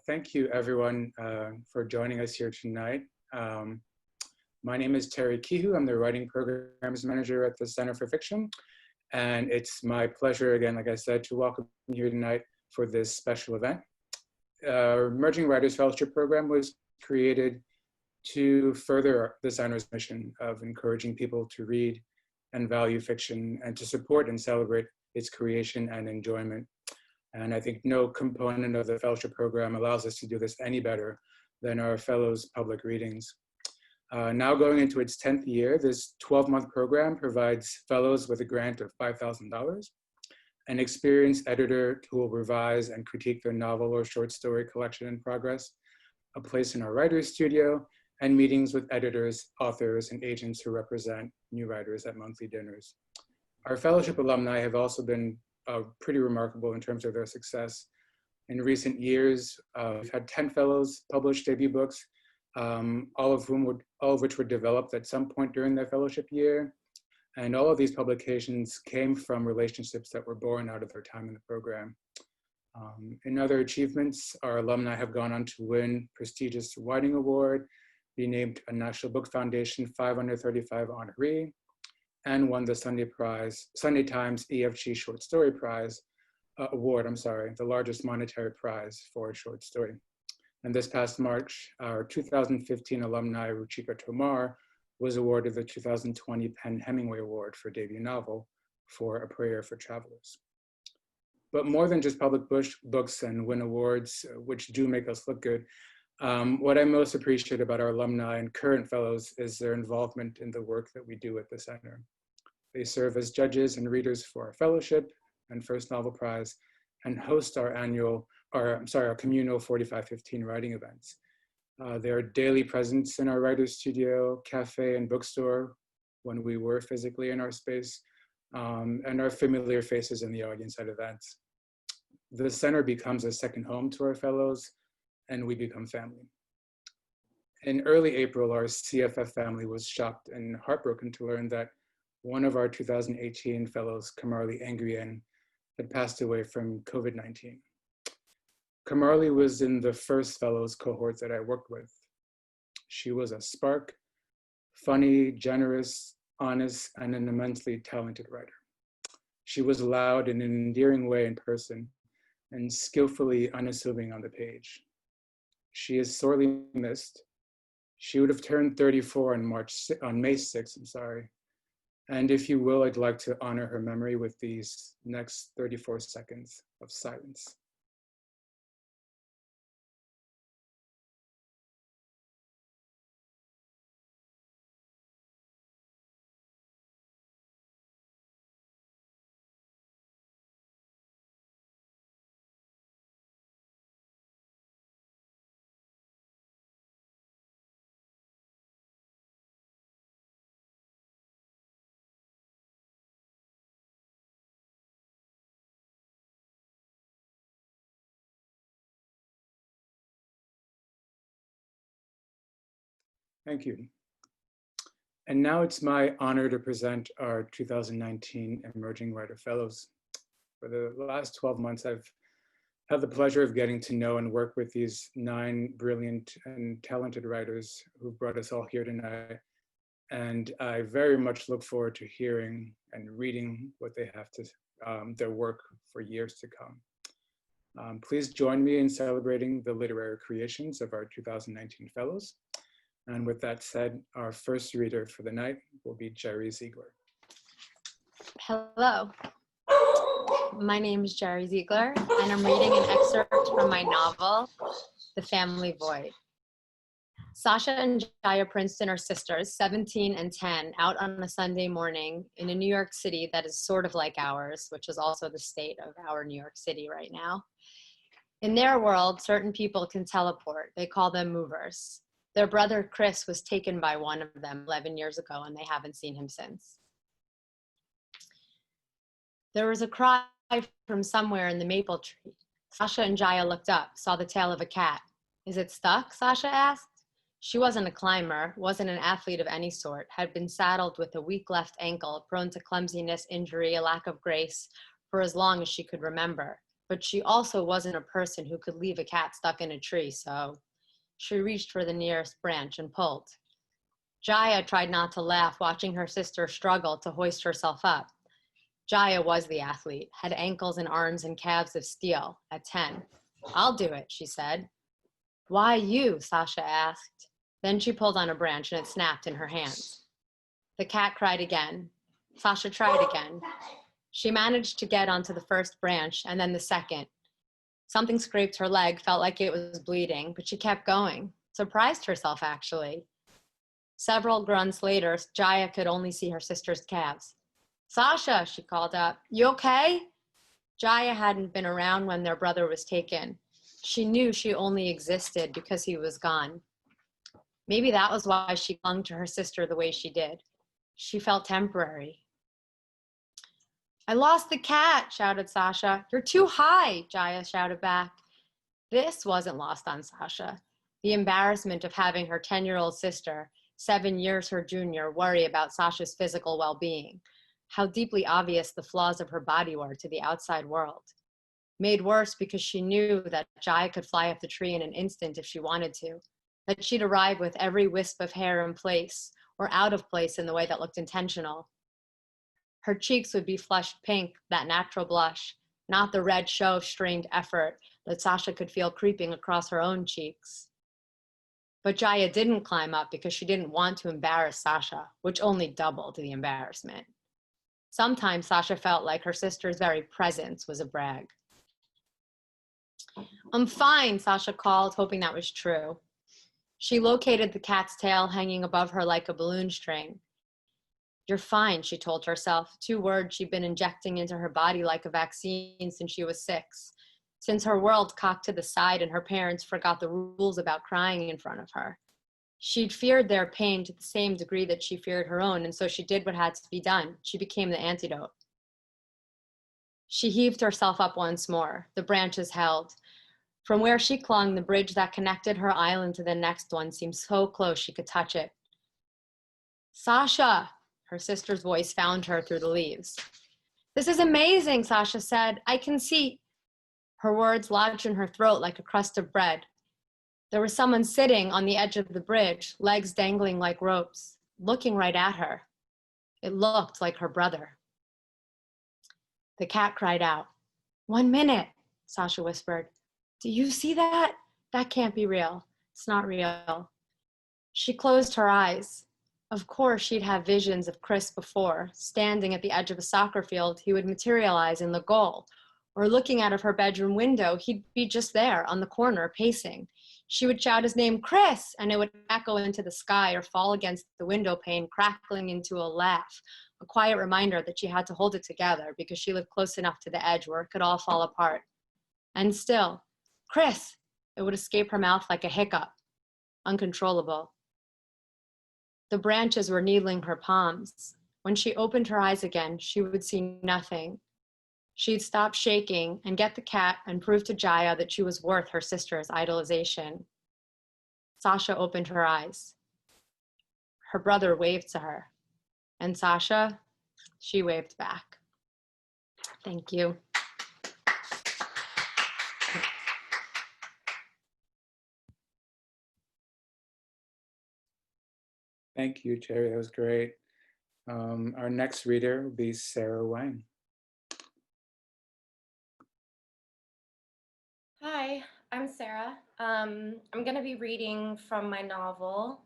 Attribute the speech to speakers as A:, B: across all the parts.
A: Thank you, everyone, for joining us here tonight. My name is Terry Kihu. I'm the Writing Programs Manager at the Center for Fiction. And it's my pleasure, again, like I said, to welcome you here tonight for this special event. Our Emerging Writers Fellowship Program was created to further the Center's mission of encouraging people to read and value fiction and to support and celebrate its creation and enjoyment. And I think no component of the fellowship program allows us to do this any better than our fellows' public readings. Now going into its 10th year, this 12-month program provides fellows with a grant of $5,000, an experienced editor who will revise and critique their novel or short story collection in progress, a place in our writer's studio, and meetings with editors, authors, and agents who represent new writers at monthly dinners. Our fellowship alumni have also been pretty remarkable in terms of their success. In recent years, we've had 10 fellows publish debut books, all of which were developed at some point during their fellowship year. And all of these publications came from relationships that were born out of their time in the program. In other achievements, our alumni have gone on to win prestigious Whiting Award, be named a National Book Foundation 5 Under 35 honoree, and won the Sunday Times EFG Short Story Prize Award, the largest monetary prize for a short story. And this past March, our 2015 alumni, Ruchika Tomar, was awarded the 2020 PEN Hemingway Award for debut novel for A Prayer for Travelers. But more than just public books and win awards, which do make us look good, what I most appreciate about our alumni and current fellows is their involvement in the work that we do at the center. They serve as judges and readers for our fellowship and First Novel Prize and host our communal 4515 writing events. They are daily presence in our writer's studio, cafe, and bookstore when we were physically in our space, and are familiar faces in the audience at events. The center becomes a second home to our fellows, and we become family. In early April, our CFF family was shocked and heartbroken to learn that one of our 2018 fellows, Kamarli Angrian, had passed away from COVID-19. Kamarli was in the first fellows cohort that I worked with. She was a spark, funny, generous, honest, and an immensely talented writer. She was loud in an endearing way in person and skillfully unassuming on the page. She is sorely missed. She would have turned 34 on May 6th, And if you will, I'd like to honor her memory with these next 34 seconds of silence. Thank you. And now it's my honor to present our 2019 Emerging Writer Fellows. For the last 12 months, I've had the pleasure of getting to know and work with these 9 brilliant and talented writers who've brought us all here tonight. And I very much look forward to hearing and reading what they have to, their work for years to come. Please join me in celebrating the literary creations of our 2019 Fellows. And with that said, our first reader for the night will be Sara Ziegler.
B: Hello, my name is Sara Ziegler, and I'm reading an excerpt from my novel, The Family Void. Sasha and Jaya Princeton are sisters, 17 and 10, out on a Sunday morning in a New York City that is sort of like ours, which is also the state of our New York City right now. In their world, certain people can teleport. They call them movers. Their brother, Chris, was taken by one of them 11 years ago, and they haven't seen him since. There was a cry from somewhere in the maple tree. Sasha and Jaya looked up, saw the tail of a cat. Is it stuck? Sasha asked. She wasn't a climber, wasn't an athlete of any sort, had been saddled with a weak left ankle, prone to clumsiness, injury, a lack of grace, for as long as she could remember. but she also wasn't a person who could leave a cat stuck in a tree, so she reached for the nearest branch and pulled. Jaya tried not to laugh, watching her sister struggle to hoist herself up. Jaya was the athlete, had ankles and arms and calves of steel at 10. "I'll do it," she said. "Why you?" Sasha asked. Then she pulled on a branch and it snapped in her hands. The cat cried again. Sasha tried again. She managed to get onto the first branch and then the second. Something scraped her leg, felt like it was bleeding, but she kept going. Surprised herself, actually. Several grunts later, Jaya could only see her sister's calves. "Sasha," she called up, "you okay?" Jaya hadn't been around when their brother was taken. She knew she only existed because he was gone. Maybe that was why she clung to her sister the way she did. She felt temporary. "I lost the cat," shouted Sasha. "You're too high," Jaya shouted back. This wasn't lost on Sasha. The embarrassment of having her 10-year-old sister, 7 years her junior, worry about Sasha's physical well-being. How deeply obvious the flaws of her body were to the outside world. Made worse because she knew that Jaya could fly up the tree in an instant if she wanted to, that she'd arrive with every wisp of hair in place or out of place in the way that looked intentional. Her cheeks would be flushed pink, that natural blush, not the red show of strained effort that Sasha could feel creeping across her own cheeks. But Jaya didn't climb up because she didn't want to embarrass Sasha, which only doubled the embarrassment. Sometimes Sasha felt like her sister's very presence was a brag. "I'm fine," Sasha called, hoping that was true. She located the cat's tail hanging above her like a balloon string. "You're fine," she told herself, 2 words she'd been injecting into her body like a vaccine since she was 6, since her world cocked to the side and her parents forgot the rules about crying in front of her. She'd feared their pain to the same degree that she feared her own, and so she did what had to be done. She became the antidote. She heaved herself up once more. The branches held. From where she clung, the bridge that connected her island to the next one seemed so close she could touch it. "Sasha!" Her sister's voice found her through the leaves. "This is amazing," Sasha said. "I can see." Her words lodged in her throat like a crust of bread. There was someone sitting on the edge of the bridge, legs dangling like ropes, looking right at her. It looked like her brother. The cat cried out. "1 minute," Sasha whispered. "Do you see that? That can't be real. It's not real." She closed her eyes. Of course, she'd have visions of Chris before, standing at the edge of a soccer field, he would materialize in the goal. Or looking out of her bedroom window, he'd be just there on the corner, pacing. She would shout his name, "Chris," and it would echo into the sky or fall against the window pane, crackling into a laugh, a quiet reminder that she had to hold it together because she lived close enough to the edge where it could all fall apart. And still, "Chris," it would escape her mouth like a hiccup, uncontrollable. The branches were needling her palms. When she opened her eyes again, she would see nothing. She'd stop shaking and get the cat and prove to Jaya that she was worth her sister's idolization. Sasha opened her eyes. Her brother waved to her. And Sasha, she waved back. Thank you.
A: Thank you, Terry. That was great. Our next reader will be Sara Oney.
C: Hi, I'm Sara. I'm going to be reading from my novel.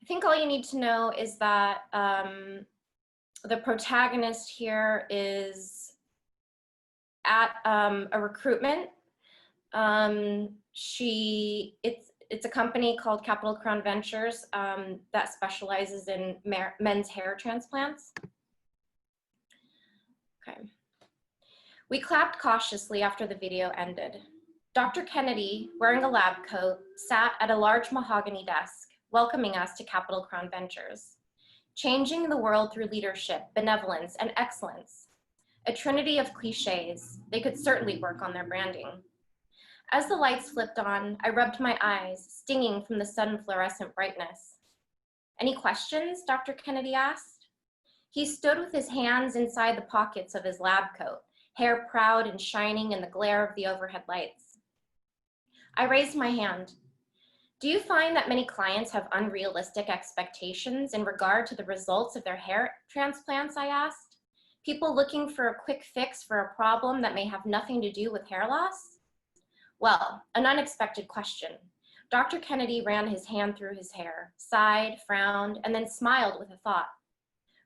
C: I think all you need to know is that the protagonist here is at a recruitment. It's a company called Capital Crown Ventures that specializes in men's hair transplants. Okay. We clapped cautiously after the video ended. Dr. Kennedy, wearing a lab coat, sat at a large mahogany desk, welcoming us to Capital Crown Ventures. Changing the world through leadership, benevolence, and excellence. A trinity of cliches. They could certainly work on their branding. As the lights flipped on, I rubbed my eyes, stinging from the sudden fluorescent brightness. "Any questions?" Dr. Kennedy asked. He stood with his hands inside the pockets of his lab coat, hair proud and shining in the glare of the overhead lights. I raised my hand. Do you find that many clients have unrealistic expectations in regard to the results of their hair transplants, I asked? People looking for a quick fix for a problem that may have nothing to do with hair loss? Well, an unexpected question. Dr. Kennedy ran his hand through his hair, sighed, frowned, and then smiled with a thought.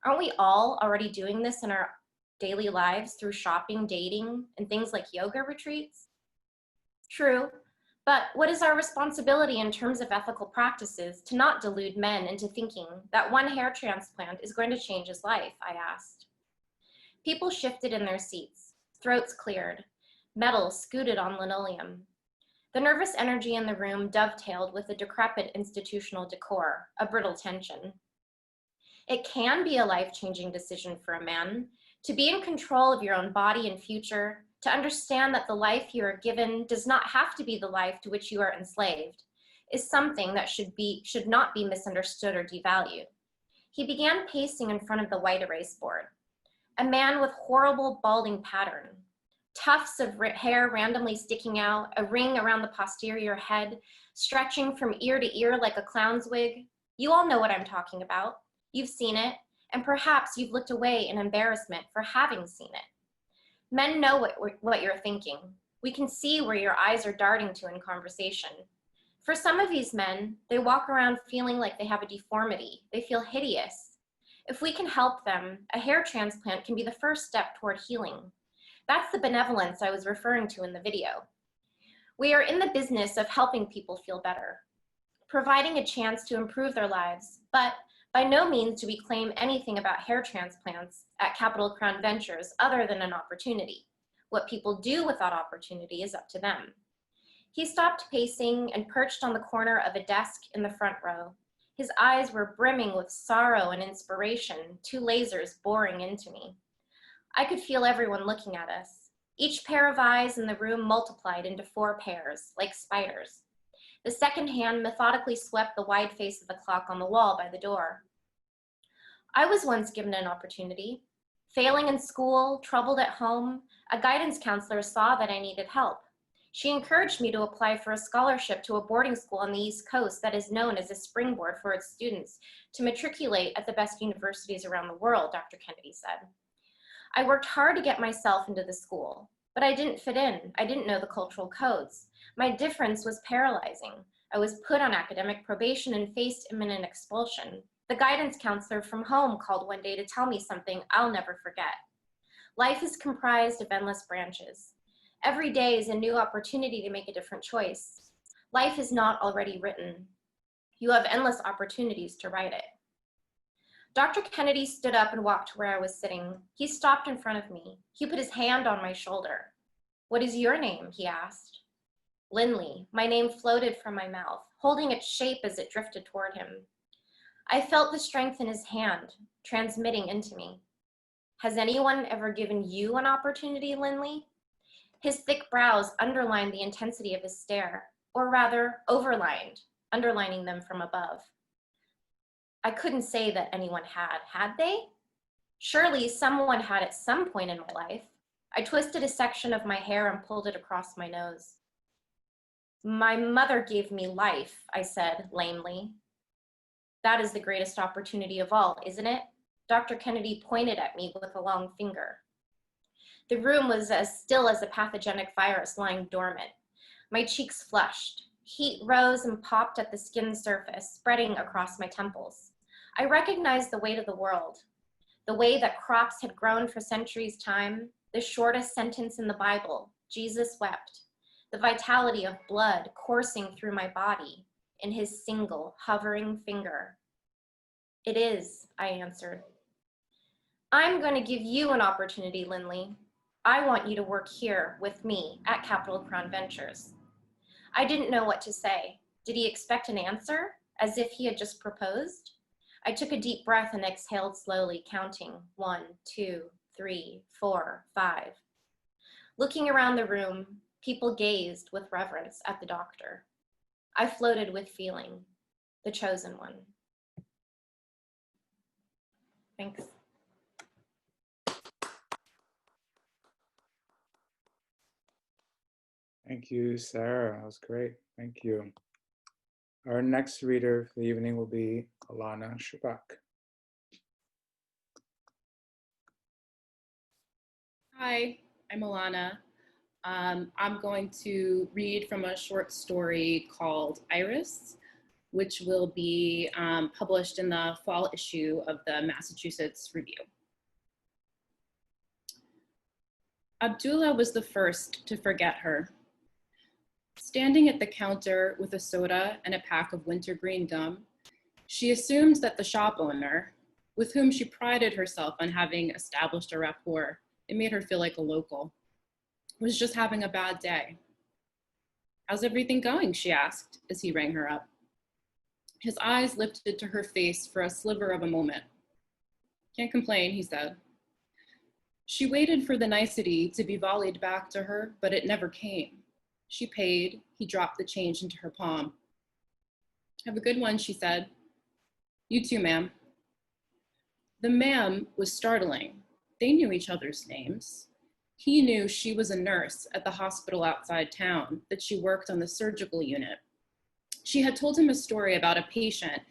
C: Aren't we all already doing this in our daily lives through shopping, dating, and things like yoga retreats? True, but what is our responsibility in terms of ethical practices to not delude men into thinking that one hair transplant is going to change his life, I asked. People shifted in their seats, throats cleared, metal scooted on linoleum. The nervous energy in the room dovetailed with the decrepit institutional decor, a brittle tension. It can be a life-changing decision for a man to be in control of your own body and future, to understand that the life you are given does not have to be the life to which you are enslaved, is something that should not be misunderstood or devalued. He began pacing in front of the white erase board. A man with horrible balding pattern, tufts of hair randomly sticking out, a ring around the posterior head, stretching from ear to ear like a clown's wig. You all know what I'm talking about. You've seen it, and perhaps you've looked away in embarrassment for having seen it. Men know what you're thinking. We can see where your eyes are darting to in conversation. For some of these men, they walk around feeling like they have a deformity. They feel hideous. If we can help them, a hair transplant can be the first step toward healing. That's the benevolence I was referring to in the video. We are in the business of helping people feel better, providing a chance to improve their lives, but by no means do we claim anything about hair transplants at Capital Crown Ventures other than an opportunity. What people do with that opportunity is up to them. He stopped pacing and perched on the corner of a desk in the front row. His eyes were brimming with sorrow and inspiration, two lasers boring into me. I could feel everyone looking at us. Each pair of eyes in the room multiplied into 4 pairs, like spiders. The second hand methodically swept the wide face of the clock on the wall by the door. I was once given an opportunity. Failing in school, troubled at home, a guidance counselor saw that I needed help. She encouraged me to apply for a scholarship to a boarding school on the East Coast that is known as a springboard for its students to matriculate at the best universities around the world, Dr. Kennedy said. I worked hard to get myself into the school, but I didn't fit in. I didn't know the cultural codes. My difference was paralyzing. I was put on academic probation and faced imminent expulsion. The guidance counselor from home called one day to tell me something I'll never forget. Life is comprised of endless branches. Every day is a new opportunity to make a different choice. Life is not already written. You have endless opportunities to write it. Dr. Kennedy stood up and walked to where I was sitting. He stopped in front of me. He put his hand on my shoulder. "What is your name?" he asked. "Lindley." My name floated from my mouth, holding its shape as it drifted toward him. I felt the strength in his hand, transmitting into me. "Has anyone ever given you an opportunity, Lindley?" His thick brows underlined the intensity of his stare, or rather, overlined, underlining them from above. I couldn't say that anyone had they? Surely someone had at some point in my life. I twisted a section of my hair and pulled it across my nose. "My mother gave me life," I said lamely. "That is the greatest opportunity of all, isn't it?" Dr. Kennedy pointed at me with a long finger. The room was as still as a pathogenic virus lying dormant. My cheeks flushed. Heat rose and popped at the skin surface, spreading across my temples. I recognized the weight of the world, the way that crops had grown for centuries' time, the shortest sentence in the Bible, Jesus wept, the vitality of blood coursing through my body in his single, hovering finger. "It is," I answered. "I'm going to give you an opportunity, Lindley. I want you to work here with me at Capital Crown Ventures." I didn't know what to say. Did he expect an answer, as if he had just proposed? I took a deep breath and exhaled slowly, counting 1, 2, 3, 4, 5. Looking around the room, people gazed with reverence at the doctor. I floated with feeling, the chosen one. Thanks.
A: Thank you, Sarah. That was great. Thank you. Our next reader for the evening will be Alana Smith.
D: Hi, I'm Alana. I'm going to read from a short story called Iris, which will be published in the fall issue of the Massachusetts Review. Abdullah was the first to forget her. Standing at the counter with a soda and a pack of wintergreen gum, she assumed that the shop owner, with whom she prided herself on having established a rapport, it made her feel like a local, was just having a bad day. "How's everything going?" she asked as he rang her up. His eyes lifted to her face for a sliver of a moment. "Can't complain," he said. She waited for the nicety to be volleyed back to her, but it never came. She paid. He dropped the change into her palm. "Have a good one," she said. "You too, ma'am." The ma'am was startling. They knew each other's names. He knew she was a nurse at the hospital outside town, that she worked on the surgical unit. She had told him a story about a patient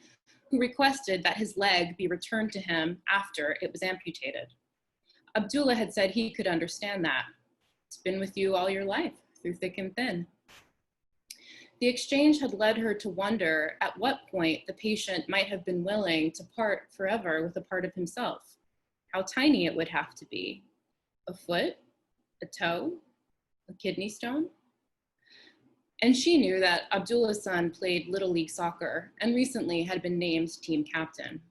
D: who requested that his leg be returned to him after it was amputated. Abdullah had said he could understand that. "It's been with you all your life, through thick and thin." The exchange had led her to wonder at what point the patient might have been willing to part forever with a part of himself. How tiny it would have to be. A foot? A toe? A kidney stone? And she knew that Abdullah's son played Little League soccer and recently had been named team captain.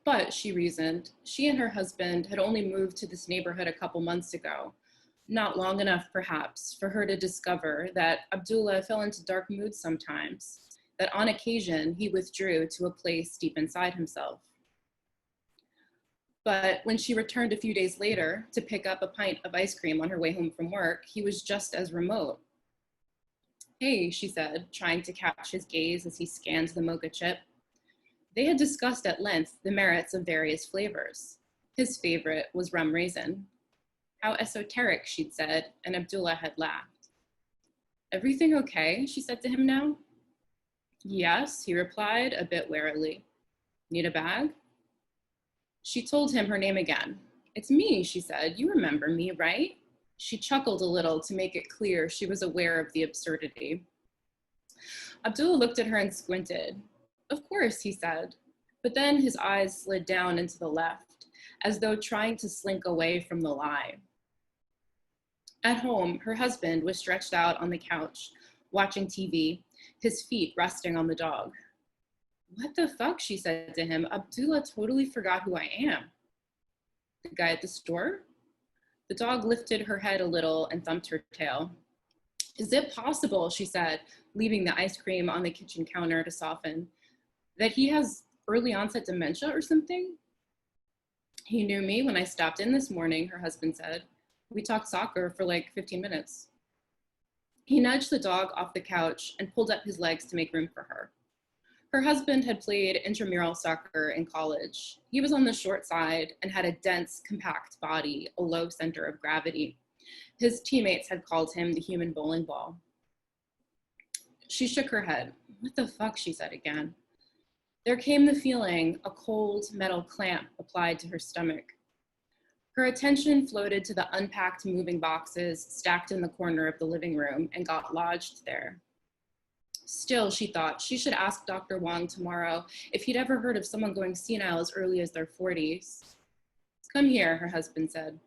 D: But, she reasoned, she and her husband had only moved to this neighborhood a couple months ago, not long enough perhaps for her to discover that Abdullah fell into dark moods sometimes, that on occasion he withdrew to a place deep inside himself. But when she returned a few days later to pick up a pint of ice cream on her way home from work, he was just as remote. "Hey," she said, trying to catch his gaze as he scanned the mocha chip. They had discussed at length the merits of various flavors. His favorite was rum raisin. How esoteric, she'd said, and Abdullah had laughed. "Everything okay?" she said to him now. "Yes," he replied, a bit warily. "Need a bag?" She told him her name again. "It's me," she said. "You remember me, right?" She chuckled a little to make it clear she was aware of the absurdity. Abdullah looked at her and squinted. "Of course," he said, but then his eyes slid down and to the left, as though trying to slink away from the lie. At home, her husband was stretched out on the couch, watching TV, his feet resting on the dog. "What the fuck?" she said to him. "Abdullah totally forgot who I am." "The guy at the store?" The dog lifted her head a little and thumped her tail. "Is it possible," she said, leaving the ice cream on the kitchen counter to soften, "that he has early onset dementia or something?" "He knew me when I stopped in this morning," her husband said. "We talked soccer for like 15 minutes. He nudged the dog off the couch and pulled up his legs to make room for her. Her husband had played intramural soccer in college. He was on the short side and had a dense, compact body, a low center of gravity. His teammates had called him the human bowling ball. She shook her head. "What the fuck?" she said again. There came the feeling, a cold metal clamp applied to her stomach. Her attention floated to the unpacked moving boxes stacked in the corner of the living room and got lodged there. Still, she thought, she should ask Dr. Wong tomorrow if he'd ever heard of someone going senile as early as their 40s. "Come here," her husband said.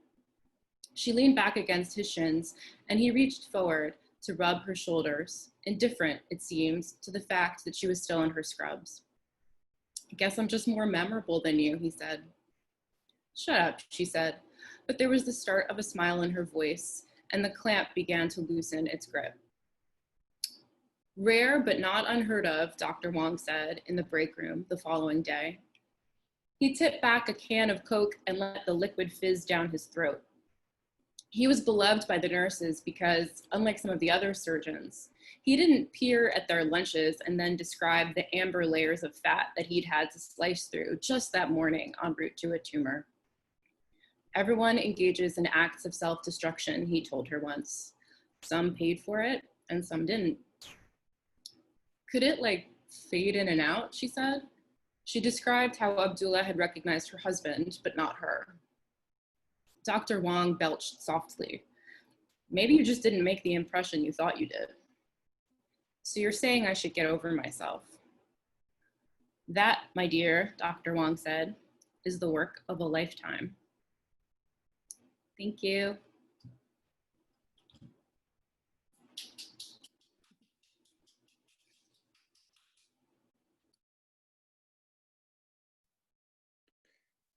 D: She leaned back against his shins, and he reached forward to rub her shoulders, indifferent, it seemed, to the fact that she was still in her scrubs. "I guess I'm just more memorable than you," he said. "Shut up," she said, but there was the start of a smile in her voice, and the clamp began to loosen its grip. "Rare but not unheard of," Dr. Wong said in the break room the following day. He tipped back a can of Coke and let the liquid fizz down his throat. He was beloved by the nurses because, unlike some of the other surgeons, he didn't peer at their lunches and then describe the amber layers of fat that he'd had to slice through just that morning en route to a tumor. "Everyone engages in acts of self-destruction," he told her once. Some paid for it and some didn't. Could it like fade in and out, she said. She described how Abdullah had recognized her husband, but not her. Dr. Wong belched softly. Maybe you just didn't make the impression you thought you did. So you're saying I should get over myself. That, my dear, Dr. Wong said, is the work of a lifetime. Thank you.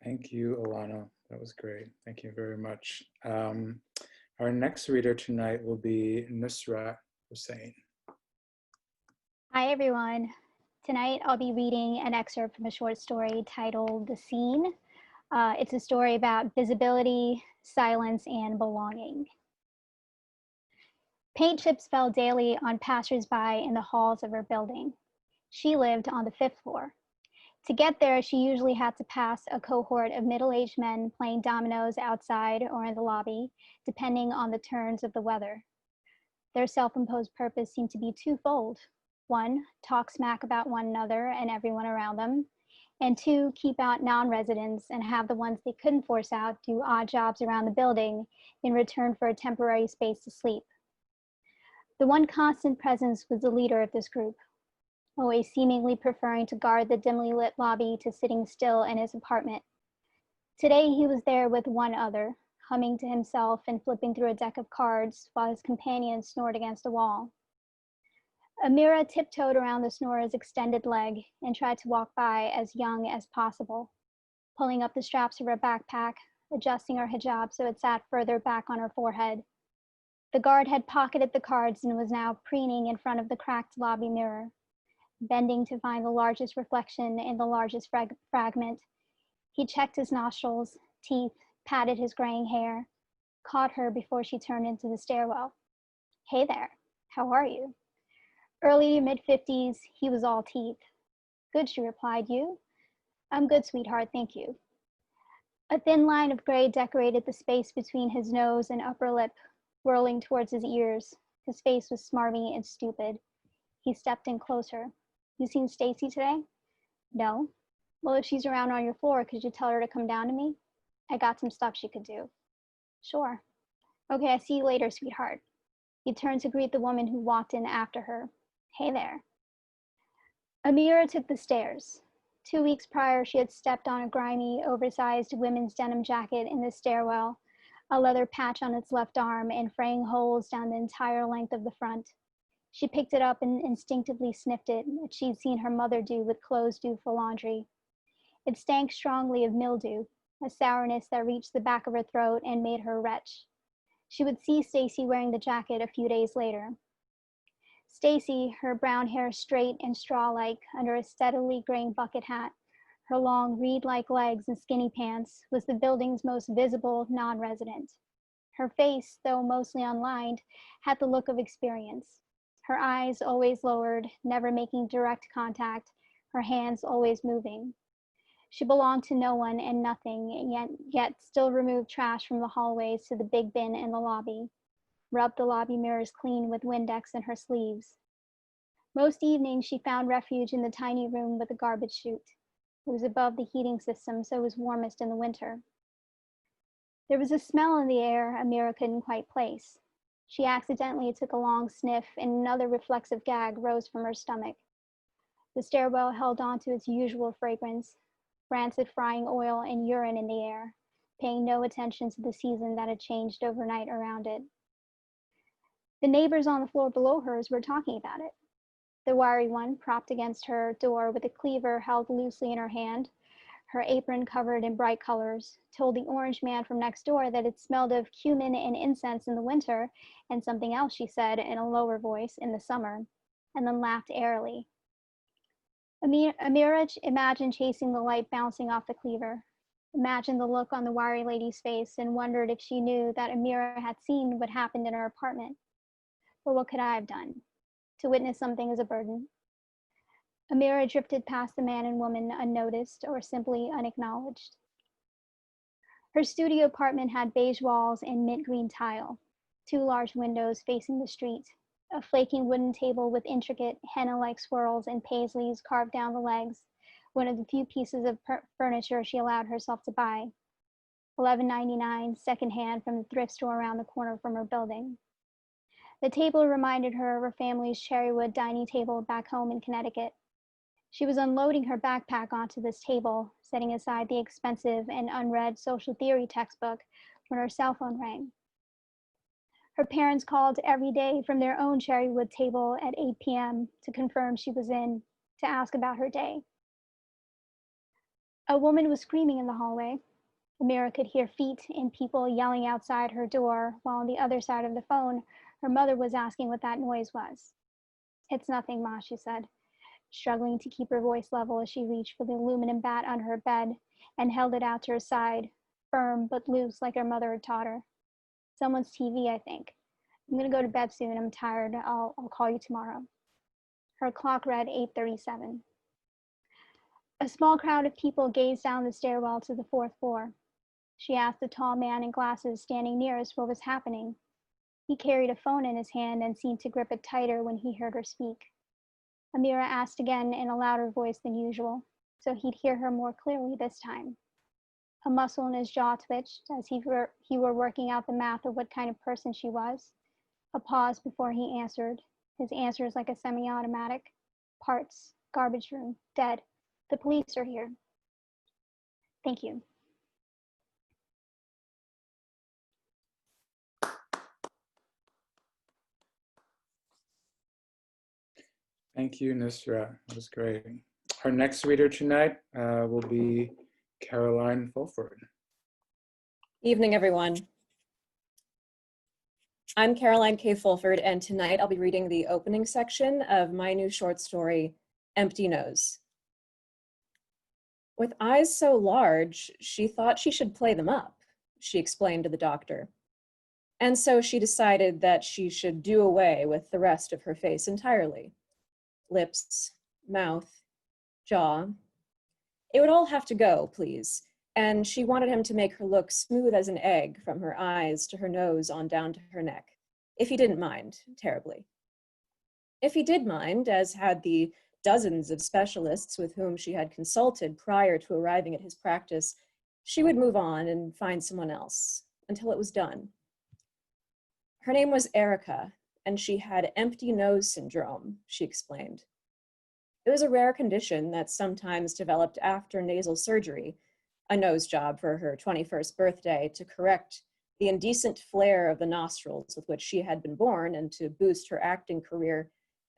A: Thank you, Alana. That was great. Thank you very much. Our next reader tonight will be Misra Ahmed.
E: Hi, everyone. Tonight, I'll be reading an excerpt from a short story titled The Scene. It's a story about visibility, silence, and belonging. Paint chips fell daily on passersby in the halls of her building. She lived on the 5th floor. To get there, she usually had to pass a cohort of middle-aged men playing dominoes outside or in the lobby, depending on the turns of the weather. Their self-imposed purpose seemed to be twofold. 1, talk smack about one another and everyone around them, and 2, keep out non-residents and have the ones they couldn't force out do odd jobs around the building in return for a temporary space to sleep. The one constant presence was the leader of this group, always seemingly preferring to guard the dimly lit lobby to sitting still in his apartment. Today he was there with one other, humming to himself and flipping through a deck of cards while his companion snored against a wall. Amira tiptoed around the snorer's extended leg and tried to walk by as young as possible, pulling up the straps of her backpack, adjusting her hijab so it sat further back on her forehead. The guard had pocketed the cards and was now preening in front of the cracked lobby mirror. Bending to find the largest reflection in the largest fragment, he checked his nostrils, teeth, patted his graying hair, caught her before she turned into the stairwell. Hey there, how are you? Early mid-50s, he was all teeth. Good, she replied, you? I'm good, sweetheart, thank you. A thin line of gray decorated the space between his nose and upper lip, whirling towards his ears. His face was smarmy and stupid. He stepped in closer. You seen Stacy today? No. Well, if she's around on your floor, could you tell her to come down to me? I got some stuff she could do. Sure. Okay, I see you later, sweetheart. He turned to greet the woman who walked in after her. Hey there. Amira took the stairs. 2 weeks prior, she had stepped on a grimy, oversized women's denim jacket in the stairwell, a leather patch on its left arm and fraying holes down the entire length of the front. She picked it up and instinctively sniffed it, as she'd seen her mother do with clothes due for laundry. It stank strongly of mildew, a sourness that reached the back of her throat and made her retch. She would see Stacy wearing the jacket a few days later. Stacy, her brown hair straight and straw-like under a steadily graying bucket hat, her long reed-like legs and skinny pants, was the building's most visible non-resident. Her face, though mostly unlined, had the look of experience. Her eyes always lowered, never making direct contact, her hands always moving. She belonged to no one and nothing, yet still removed trash from the hallways to the big bin in the lobby, rubbed the lobby mirrors clean with Windex in her sleeves. Most evenings, she found refuge in the tiny room with the garbage chute. It was above the heating system, so it was warmest in the winter. There was a smell in the air Amira couldn't quite place. She accidentally took a long sniff, and another reflexive gag rose from her stomach. The stairwell held on to its usual fragrance, rancid frying oil and urine in the air, paying no attention to the season that had changed overnight around it. The neighbors on the floor below hers were talking about it. The wiry one, propped against her door with a cleaver held loosely in her hand, her apron covered in bright colors, told the orange man from next door that it smelled of cumin and incense in the winter, and something else she said in a lower voice in the summer, and then laughed airily. Amira imagined chasing the light bouncing off the cleaver, imagined the look on the wiry lady's face, and wondered if she knew that Amira had seen what happened in her apartment. But what could I have done? To witness something is a burden. Amira drifted past the man and woman unnoticed or simply unacknowledged. Her studio apartment had beige walls and mint green tile. 2 large windows facing the street, a flaking wooden table with intricate henna-like swirls and paisleys carved down the legs, one of the few pieces of furniture she allowed herself to buy. $11.99 secondhand from the thrift store around the corner from her building. The table reminded her of her family's cherrywood dining table back home in Connecticut. She was unloading her backpack onto this table, setting aside the expensive and unread social theory textbook when her cell phone rang. Her parents called every day from their own cherrywood table at 8 p.m. to confirm she was in, to ask about her day. A woman was screaming in the hallway. Amira could hear feet and people yelling outside her door, while on the other side of the phone, her mother was asking what that noise was. "It's nothing, Ma," she said, struggling to keep her voice level as she reached for the aluminum bat under her bed and held it out to her side, firm but loose like her mother had taught her. "Someone's TV, I think. I'm gonna go to bed soon. I'm tired. I'll call you tomorrow." Her clock read 8:37. A small crowd of people gazed down the stairwell to the 4th floor. She asked the tall man in glasses standing nearest what was happening. He carried a phone in his hand and seemed to grip it tighter when he heard her speak. Amira asked again in a louder voice than usual, so he'd hear her more clearly this time. A muscle in his jaw twitched as he were working out the math of what kind of person she was. A pause before he answered, his answers like a semi-automatic. "Parts, garbage room, dead. The police are here." "Thank you."
A: Thank you, Misra. That was great. Our next reader tonight will be Caroline Fulford.
F: Evening, everyone. I'm Caroline Kay Fulford, and tonight I'll be reading the opening section of my new short story, Empty Nose. With eyes so large, she thought she should play them up, she explained to the doctor. And so she decided that she should do away with the rest of her face entirely. Lips, mouth, jaw. It would all have to go, please. And she wanted him to make her look smooth as an egg from her eyes to her nose on down to her neck, if he didn't mind terribly. If he did mind, as had the dozens of specialists with whom she had consulted prior to arriving at his practice, she would move on and find someone else until it was done. Her name was Erica, and she had empty nose syndrome, she explained. It was a rare condition that sometimes developed after nasal surgery, a nose job for her 21st birthday to correct the indecent flare of the nostrils with which she had been born and to boost her acting career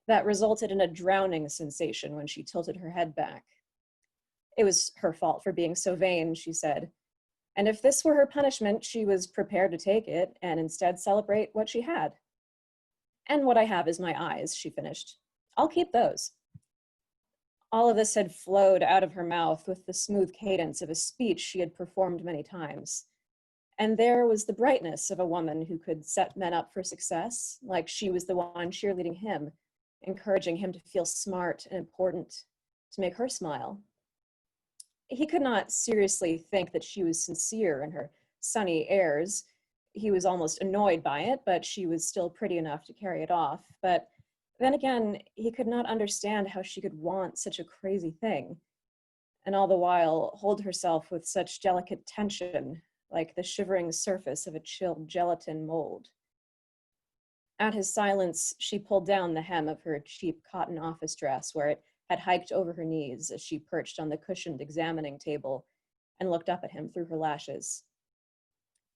F: that resulted in a drowning sensation when she tilted her head back. It was her fault for being so vain, she said, and if this were her punishment, she was prepared to take it and instead celebrate what she had. "And what I have is my eyes," she finished. "I'll keep those." All of this had flowed out of her mouth with the smooth cadence of a speech she had performed many times. And there was the brightness of a woman who could set men up for success, like she was the one cheerleading him, encouraging him to feel smart and important, to make her smile. He could not seriously think that she was sincere in her sunny airs. He was almost annoyed by it, but she was still pretty enough to carry it off. But then again, he could not understand how she could want such a crazy thing, and all the while hold herself with such delicate tension, like the shivering surface of a chilled gelatin mold. At his silence, she pulled down the hem of her cheap cotton office dress where it had hiked over her knees as she perched on the cushioned examining table and looked up at him through her lashes.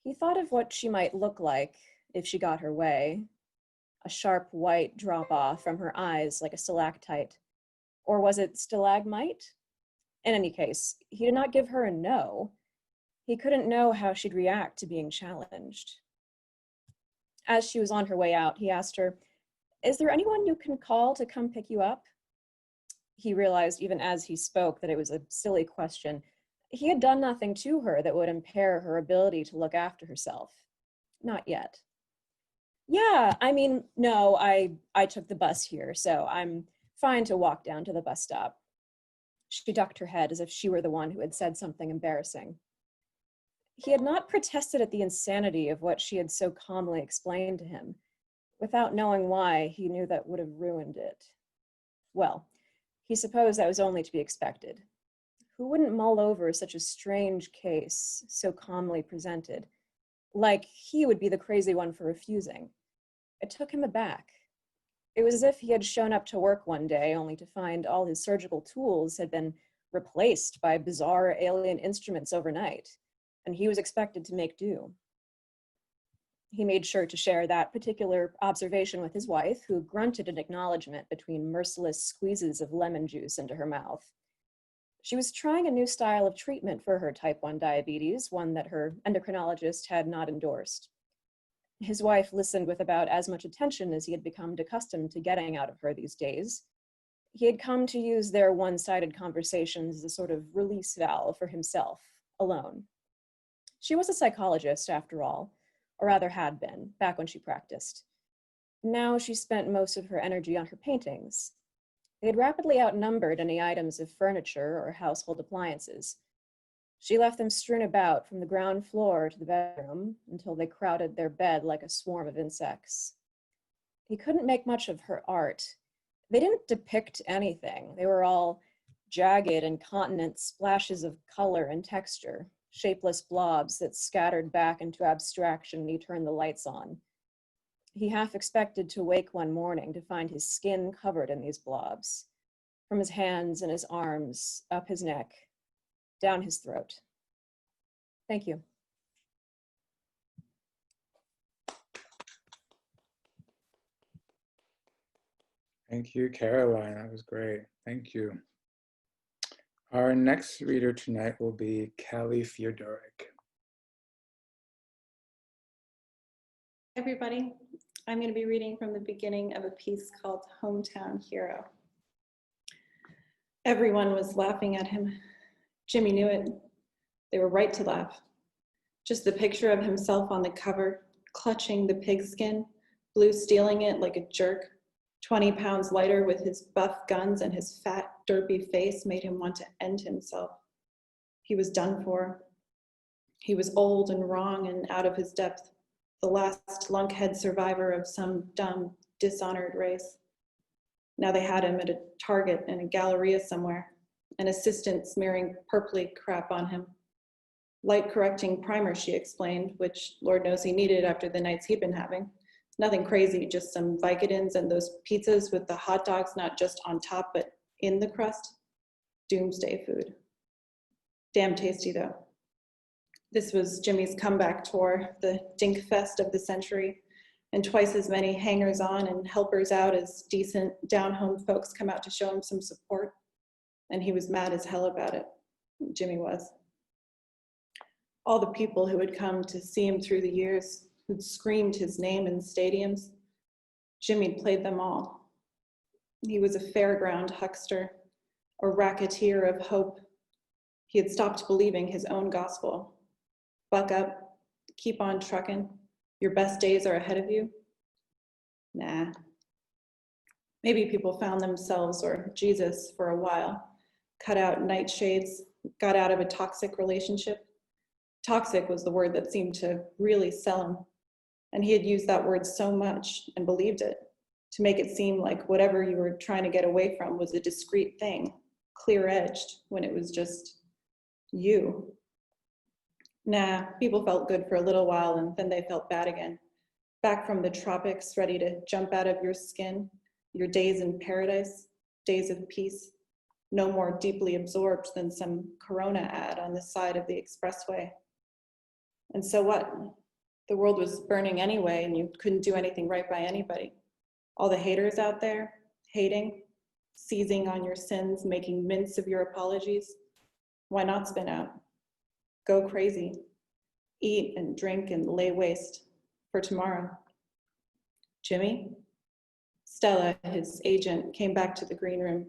F: He thought of what she might look like if she got her way, a sharp white drop-off from her eyes like a stalactite. Or was it stalagmite? In any case, he did not give her a no. He couldn't know how she'd react to being challenged. As she was on her way out, he asked her, "Is there anyone you can call to come pick you up?" He realized even as he spoke that it was a silly question. He had done nothing to her that would impair her ability to look after herself. Not yet. "Yeah, I mean, no, I took the bus here, so I'm fine to walk down to the bus stop." She ducked her head as if she were the one who had said something embarrassing. He had not protested at the insanity of what she had so calmly explained to him. Without knowing why, he knew that would have ruined it. Well, he supposed that was only to be expected. Who wouldn't mull over such a strange case, so calmly presented? Like he would be the crazy one for refusing. It took him aback. It was as if he had shown up to work one day only to find all his surgical tools had been replaced by bizarre alien instruments overnight, and he was expected to make do. He made sure to share that particular observation with his wife, who grunted an acknowledgement between merciless squeezes of lemon juice into her mouth. She was trying a new style of treatment for her type 1 diabetes, one that her endocrinologist had not endorsed. His wife listened with about as much attention as he had become accustomed to getting out of her these days. He had come to use their one-sided conversations as a sort of release valve for himself, alone. She was a psychologist, after all, or rather had been, back when she practiced. Now she spent most of her energy on her paintings. They had rapidly outnumbered any items of furniture or household appliances. She left them strewn about from the ground floor to the bedroom until they crowded their bed like a swarm of insects. He couldn't make much of her art. They didn't depict anything. They were all jagged, incontinent splashes of color and texture, shapeless blobs that scattered back into abstraction when he turned the lights on. He half expected to wake one morning to find his skin covered in these blobs, from his hands and his arms, up his neck, down his throat. Thank you.
A: Thank you, Caroline. That was great. Thank you. Our next reader tonight will be Kay Fulford.
G: Everybody, I'm going to be reading from the beginning of a piece called Hometown Hero. Everyone was laughing at him. Jimmy knew it. They were right to laugh. Just the picture of himself on the cover, clutching the pigskin, Blue stealing it like a jerk, 20 pounds lighter with his buff guns and his fat, derpy face made him want to end himself. He was done for. He was old and wrong and out of his depth, the last lunkhead survivor of some dumb, dishonored race. Now they had him at a Target in a Galleria somewhere, an assistant smearing purpley crap on him. Light correcting primer, she explained, which Lord knows he needed after the nights he'd been having. Nothing crazy, just some Vicodins and those pizzas with the hot dogs not just on top, but in the crust. Doomsday food. Damn tasty though. This was Jimmy's comeback tour, the dink fest of the century, and twice as many hangers on and helpers out as decent down-home folks come out to show him some support. And he was mad as hell about it. Jimmy was. All the people who had come to see him through the years, who'd screamed his name in stadiums, Jimmy played them all. He was a fairground huckster, a racketeer of hope. He had stopped believing his own gospel. Buck up, keep on trucking, your best days are ahead of you. Nah. Maybe people found themselves or Jesus for a while, cut out nightshades, got out of a toxic relationship. Toxic was the word that seemed to really sell him. And he had used that word so much and believed it to make it seem like whatever you were trying to get away from was a discrete thing, clear-edged, when it was just you. Nah, people felt good for a little while and then they felt bad again. Back from the tropics, ready to jump out of your skin, your days in paradise, days of peace, no more deeply absorbed than some Corona ad on the side of the expressway. And so what? The world was burning anyway and you couldn't do anything right by anybody. All the haters out there, hating, seizing on your sins, making mince of your apologies. Why not spin out? Go crazy. Eat and drink and lay waste for tomorrow. Jimmy? Stella, his agent, came back to the green room.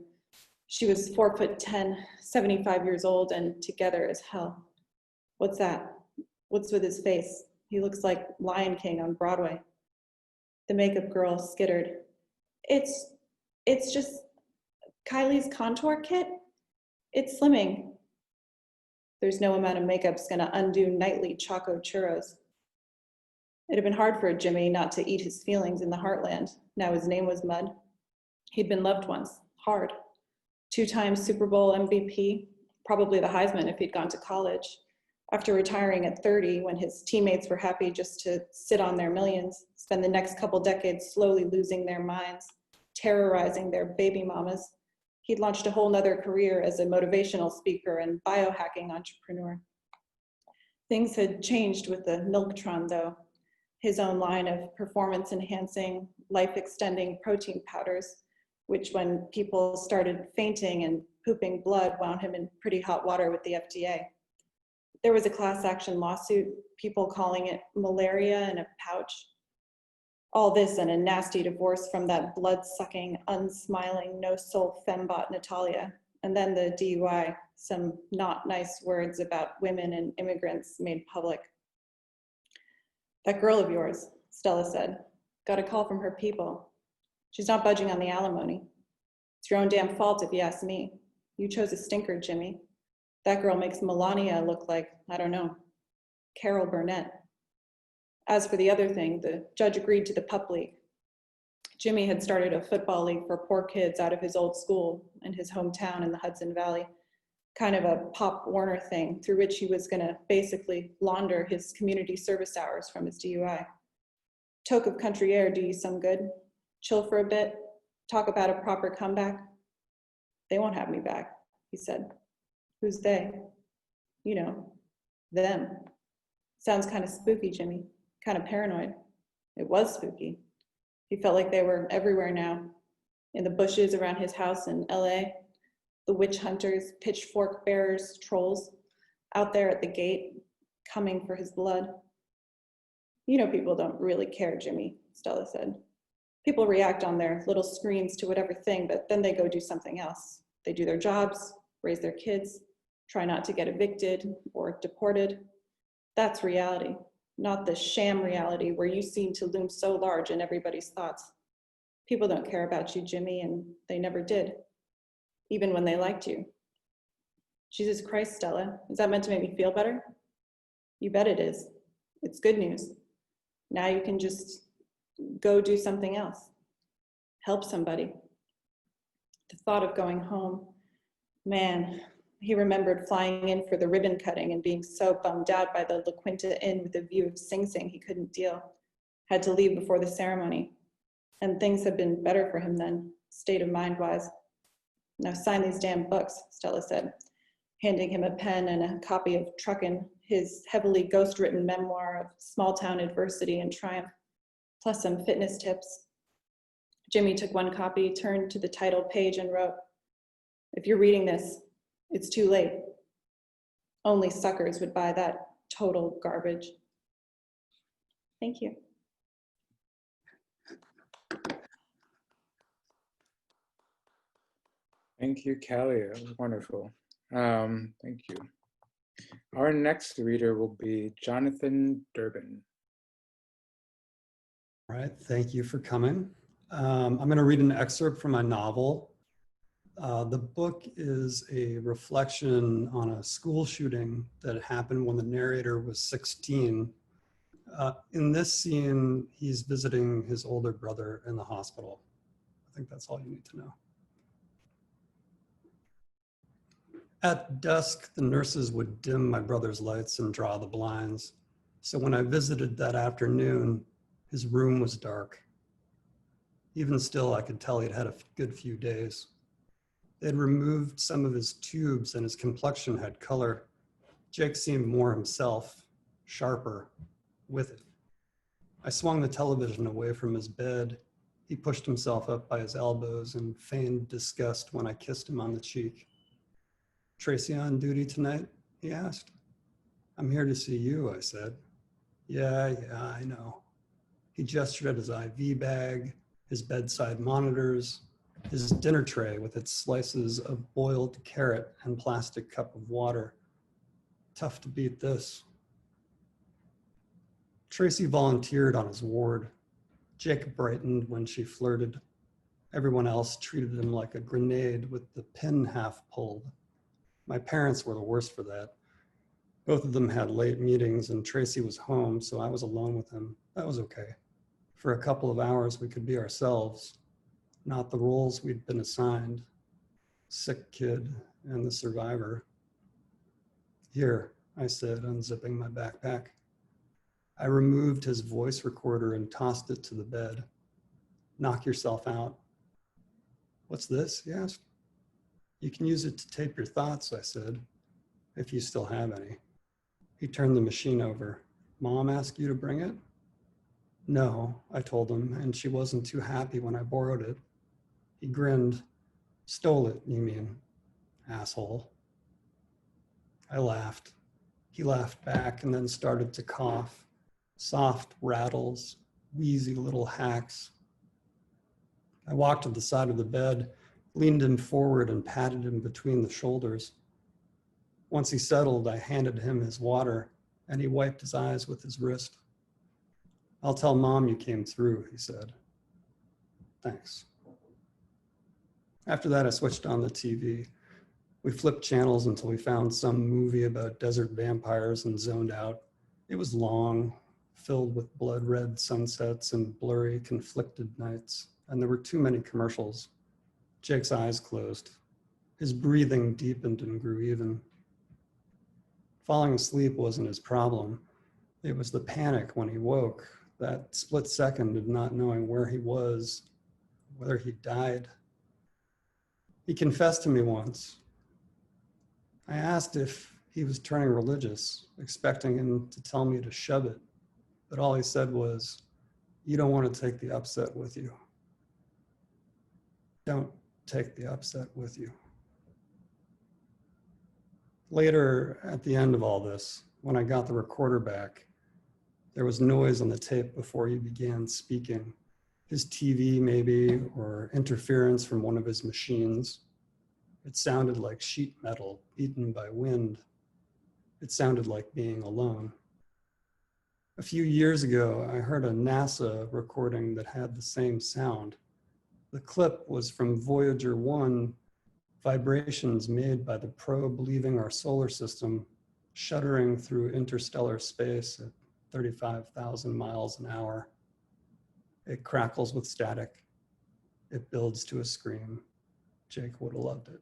G: She was 4'10", 75 years old and together as hell. What's that? What's with his face? He looks like Lion King on Broadway. The makeup girl skittered. It's just Kylie's contour kit. It's slimming. There's no amount of makeup's gonna undo nightly choco churros. It had been hard for Jimmy not to eat his feelings in the heartland. Now his name was mud. He'd been loved once, hard. 2-time Super Bowl MVP, probably the Heisman if he'd gone to college. After retiring at 30, when his teammates were happy just to sit on their millions, spend the next couple decades slowly losing their minds, terrorizing their baby mamas, he'd launched a whole nother career as a motivational speaker and biohacking entrepreneur. Things had changed with the Milktron though. His own line of performance-enhancing, life-extending protein powders, which when people started fainting and pooping blood wound him in pretty hot water with the FDA. There was a class action lawsuit, people calling it malaria in a pouch. All this and a nasty divorce from that blood-sucking, unsmiling, no-soul fembot Natalia. And then the DUI, some not nice words about women and immigrants made public. That girl of yours, Stella said, got a call from her people. She's not budging on the alimony. It's your own damn fault if you ask me. You chose a stinker, Jimmy. That girl makes Melania look like, I don't know, Carol Burnett. As for the other thing, the judge agreed to the pup league. Jimmy had started a football league for poor kids out of his old school in his hometown in the Hudson Valley, kind of a Pop Warner thing through which he was gonna basically launder his community service hours from his DUI. Toke of country air do you some good, chill for a bit, talk about a proper comeback. They won't have me back, he said. Who's they? You know, them. Sounds kind of spooky, Jimmy, kind of paranoid. It was spooky. He felt like they were everywhere now, in the bushes around his house in LA, the witch hunters, pitchfork bearers, trolls, out there at the gate, coming for his blood. You know people don't really care, Jimmy, Stella said. People react on their little screens to whatever thing, but then they go do something else. They do their jobs, raise their kids, try not to get evicted or deported. That's reality, not the sham reality where you seem to loom so large in everybody's thoughts. People don't care about you, Jimmy, and they never did, even when they liked you. Jesus Christ, Stella, is that meant to make me feel better? You bet it is. It's good news. Now you can just go do something else. Help somebody. The thought of going home, man, he remembered flying in for the ribbon cutting and being so bummed out by the La Quinta Inn with a view of Sing Sing he couldn't deal. Had to leave before the ceremony. And things had been better for him then, state of mind-wise. Now sign these damn books, Stella said, handing him a pen and a copy of Truckin', his heavily ghost-written memoir of small-town adversity and triumph, plus some fitness tips. Jimmy took one copy, turned to the title page and wrote, "If you're reading this, it's too late. Only suckers would buy that total garbage." Thank you.
A: Thank you, Callie. That was wonderful. Thank you. Our next reader will be Jonathan Durbin.
H: All right, thank you for coming. I'm going to read an excerpt from my novel. The book is a reflection on a school shooting that happened when the narrator was 16. In this scene, he's visiting his older brother in the hospital. I think that's all you need to know. At dusk, the nurses would dim my brother's lights and draw the blinds. So when I visited that afternoon, his room was dark. Even still, I could tell he'd had a good few days. They'd removed some of his tubes and his complexion had color. Jake seemed more himself, sharper, with it. I swung the television away from his bed. He pushed himself up by his elbows and feigned disgust when I kissed him on the cheek. "Tracy on duty tonight?" he asked. "I'm here to see you," I said. Yeah, I know." He gestured at his IV bag, his bedside monitors, his dinner tray with its slices of boiled carrot and plastic cup of water. "Tough to beat this." Tracy volunteered on his ward. Jake brightened when she flirted. Everyone else treated him like a grenade with the pin half pulled. My parents were the worst for that. Both of them had late meetings and Tracy was home, so I was alone with him. That was okay. For a couple of hours, we could be ourselves, not the roles we'd been assigned. Sick kid and the survivor. Here, I said, unzipping my backpack. I removed his voice recorder and tossed it to the bed. Knock yourself out. What's this? He asked. You can use it to tape your thoughts, I said, if you still have any. He turned the machine over. Mom asked you to bring it? No, I told him, and she wasn't too happy when I borrowed it. He grinned. Stole it, you mean, asshole. I laughed. He laughed back and then started to cough. Soft rattles, wheezy little hacks. I walked to the side of the bed, leaned him forward and patted him between the shoulders. Once he settled, I handed him his water and he wiped his eyes with his wrist. I'll tell Mom you came through, he said. Thanks. After that, I switched on the TV. We flipped channels until we found some movie about desert vampires and zoned out. It was long, filled with blood-red sunsets and blurry, conflicted nights, and there were too many commercials. Jake's eyes closed. His breathing deepened and grew even. Falling asleep wasn't his problem. It was the panic when he woke, that split second of not knowing where he was, whether he died. He confessed to me once. I asked if he was turning religious, expecting him to tell me to shove it, but all he said was, you don't want to take the upset with you. Don't take the upset with you. Later, at the end of all this, when I got the recorder back, there was noise on the tape before he began speaking. His TV maybe, or interference from one of his machines. It sounded like sheet metal beaten by wind. It sounded like being alone. A few years ago, I heard a NASA recording that had the same sound. The clip was from Voyager 1, vibrations made by the probe leaving our solar system, shuddering through interstellar space at 35,000 miles an hour. It crackles with static. It builds to a scream. Jake would have loved it.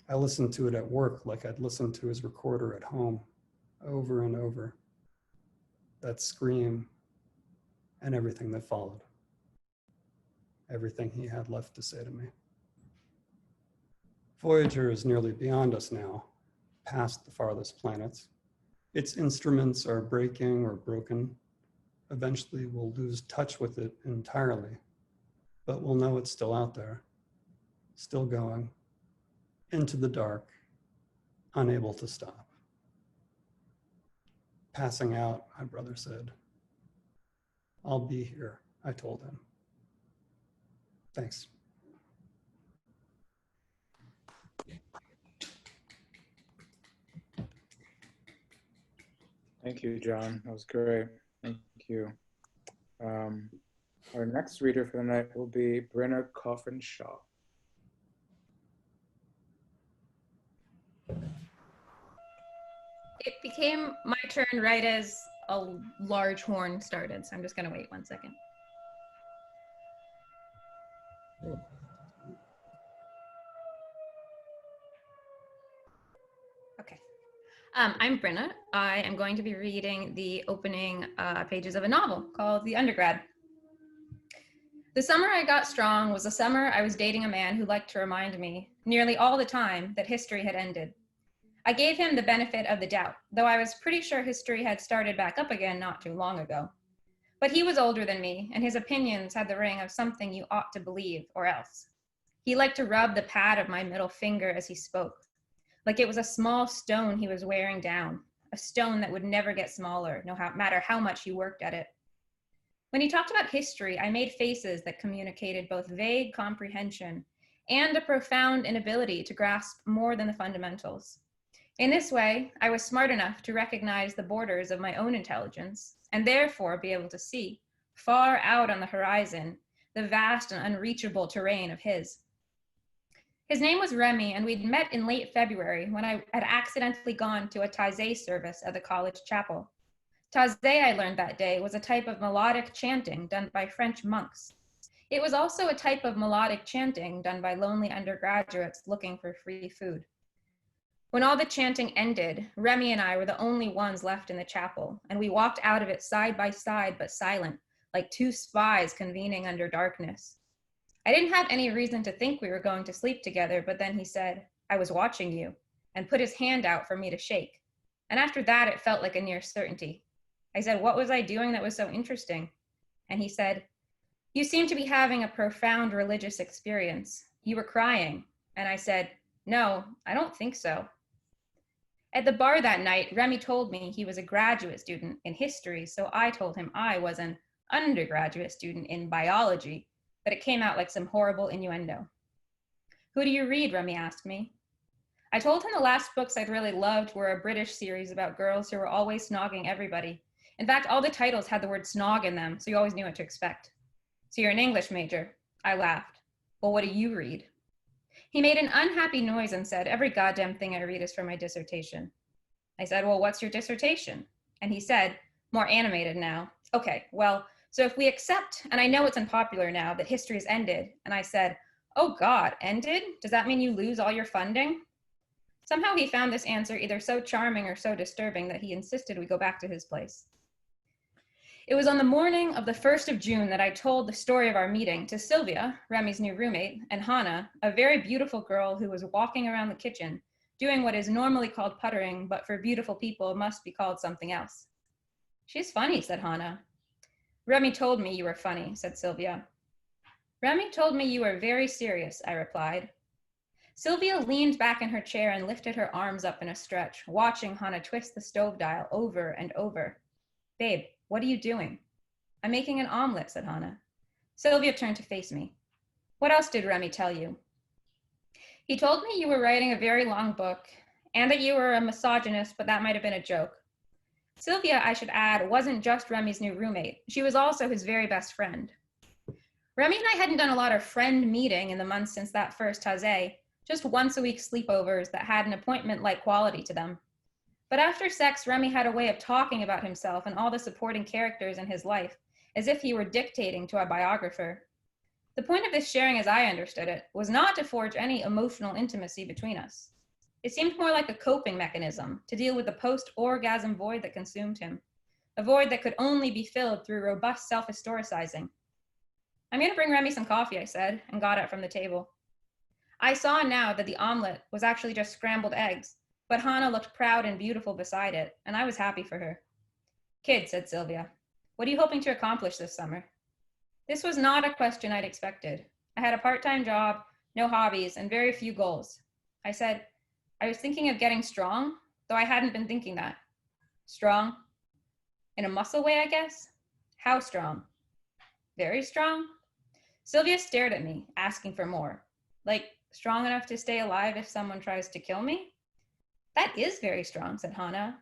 H: I listened to it at work like I'd listened to his recorder at home, over and over. That scream and everything that followed. Everything he had left to say to me. Voyager is nearly beyond us now, past the farthest planets. Its instruments are breaking or broken. Eventually we'll lose touch with it entirely, but we'll know it's still out there, still going, into the dark, unable to stop. Passing out, my brother said. I'll be here, I told him. Thanks.
A: Thank you, John. That was great. Thank you. Our next reader for the night will be Brennan Coffin-Shaw.
I: It became my turn right as a large horn started, so I'm just gonna wait 1 second. Okay. I'm Brenna. I am going to be reading the opening pages of a novel called The Undergrad. The summer I got strong was the summer I was dating a man who liked to remind me, nearly all the time, that history had ended. I gave him the benefit of the doubt, though I was pretty sure history had started back up again not too long ago. But he was older than me, and his opinions had the ring of something you ought to believe, or else. He liked to rub the pad of my middle finger as he spoke, like it was a small stone he was wearing down, a stone that would never get smaller, no matter how much he worked at it. When he talked about history, I made faces that communicated both vague comprehension and a profound inability to grasp more than the fundamentals. In this way, I was smart enough to recognize the borders of my own intelligence and therefore be able to see, far out on the horizon, the vast and unreachable terrain of his. His name was Remy, and we'd met in late February when I had accidentally gone to a taizé service at the college chapel. Taizé, I learned that day, was a type of melodic chanting done by French monks. It was also a type of melodic chanting done by lonely undergraduates looking for free food. When all the chanting ended, Remy and I were the only ones left in the chapel, and we walked out of it side by side but silent, like two spies convening under darkness. I didn't have any reason to think we were going to sleep together, but then he said, "I was watching you," and put his hand out for me to shake. And after that, it felt like a near certainty. I said, "What was I doing that was so interesting?" And he said, "You seem to be having a profound religious experience. You were crying." And I said, "No, I don't think so." At the bar that night, Remy told me he was a graduate student in history, so I told him I was an undergraduate student in biology, but it came out like some horrible innuendo. "Who do you read?" Remy asked me. I told him the last books I'd really loved were a British series about girls who were always snogging everybody. In fact, all the titles had the word snog in them, so you always knew what to expect. "So you're an English major?" I laughed. "Well, what do you read?" He made an unhappy noise and said, "Every goddamn thing I read is for my dissertation." I said, "Well, what's your dissertation?" And he said, more animated now, "Okay, well, so if we accept, and I know it's unpopular now, that history's ended," and I said, "Oh God, ended? Does that mean you lose all your funding?" Somehow he found this answer either so charming or so disturbing that he insisted we go back to his place. It was on the morning of the 1st of June that I told the story of our meeting to Sylvia, Remy's new roommate, and Hannah, a very beautiful girl who was walking around the kitchen, doing what is normally called puttering, but for beautiful people must be called something else. "She's funny," said Hannah. "Remy told me you were funny," said Sylvia. "Remy told me you were very serious," I replied. Sylvia leaned back in her chair and lifted her arms up in a stretch, watching Hannah twist the stove dial over and over. "Babe, what are you doing?" "I'm making an omelet," said Hannah. Sylvia turned to face me. "What else did Remy tell you?" "He told me you were writing a very long book, and that you were a misogynist, but that might have been a joke." Sylvia, I should add, wasn't just Remy's new roommate. She was also his very best friend. Remy and I hadn't done a lot of friend meeting in the months since that first taizé, just once-a-week sleepovers that had an appointment-like quality to them. But after sex, Remy had a way of talking about himself and all the supporting characters in his life, as if he were dictating to a biographer. The point of this sharing, as I understood it, was not to forge any emotional intimacy between us. It seemed more like a coping mechanism to deal with the post-orgasm void that consumed him, a void that could only be filled through robust self-historicizing. "I'm going to bring Remy some coffee," I said, and got up from the table. I saw now that the omelet was actually just scrambled eggs, but Hannah looked proud and beautiful beside it, and I was happy for her. "Kid," said Sylvia, "what are you hoping to accomplish this summer?" This was not a question I'd expected. I had a part-time job, no hobbies, and very few goals. I said, "I was thinking of getting strong, though I hadn't been thinking that." "Strong? In a muscle way, I guess?" "How strong?" "Very strong?" Sylvia stared at me, asking for more. "Like, strong enough to stay alive if someone tries to kill me?" "That is very strong," said Hannah.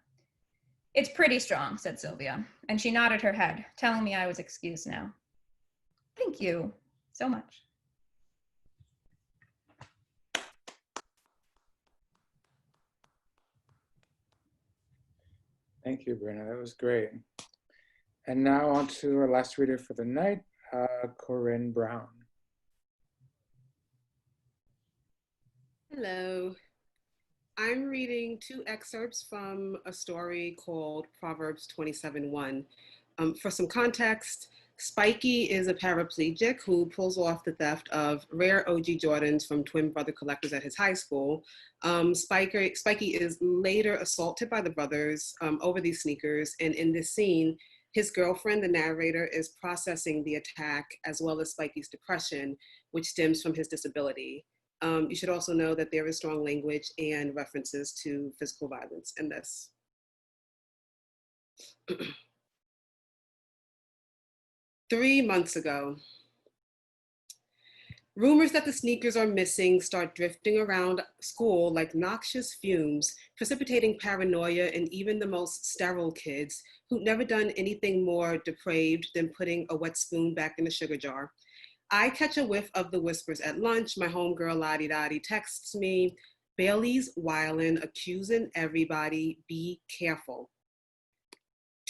I: "It's pretty strong," said Sylvia, and she nodded her head, telling me I was excused now. Thank you so much.
A: Thank you, Brenna. That was great. And now on to our last reader for the night, Corinne Brown.
J: Hello. I'm reading two excerpts from a story called Proverbs 27:1. For some context, Spiky is a paraplegic who pulls off the theft of rare OG Jordans from twin brother collectors at his high school. Spiky is later assaulted by the brothers over these sneakers, and in this scene, his girlfriend, the narrator, is processing the attack as well as Spiky's depression, which stems from his disability. You should also know that there is strong language and references to physical violence in this. 3 months ago, rumors that the sneakers are missing start drifting around school like noxious fumes, precipitating paranoia in even the most sterile kids who've never done anything more depraved than putting a wet spoon back in the sugar jar. I catch a whiff of the whispers at lunch. My homegirl Lottie texts me, Bailey's wildin', accusing everybody, be careful.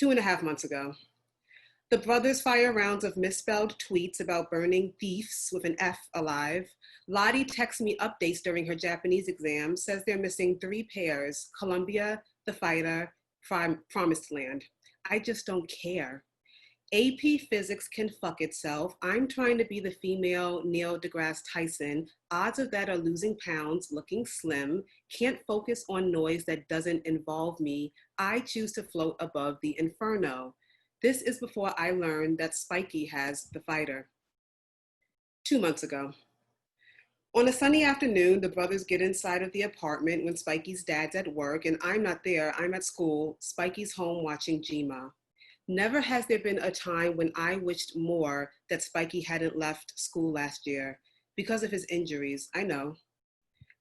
J: 2.5 months ago. The brothers fire rounds of misspelled tweets about burning thieves with an F alive. Lottie texts me updates during her Japanese exam, says they're missing 3 pairs, Columbia, The Fighter, Promised Land. I just don't care. AP Physics can fuck itself. I'm trying to be the female Neil deGrasse Tyson. Odds of that are losing pounds, looking slim, can't focus on noise that doesn't involve me. I choose to float above the inferno. This is before I learned that Spiky has The Fighter. 2 months ago. On a sunny afternoon, the brothers get inside of the apartment when Spiky's dad's at work and I'm not there, I'm at school. Spiky's home watching Jima. Never has there been a time when I wished more that Spiky hadn't left school last year because of his injuries, I know.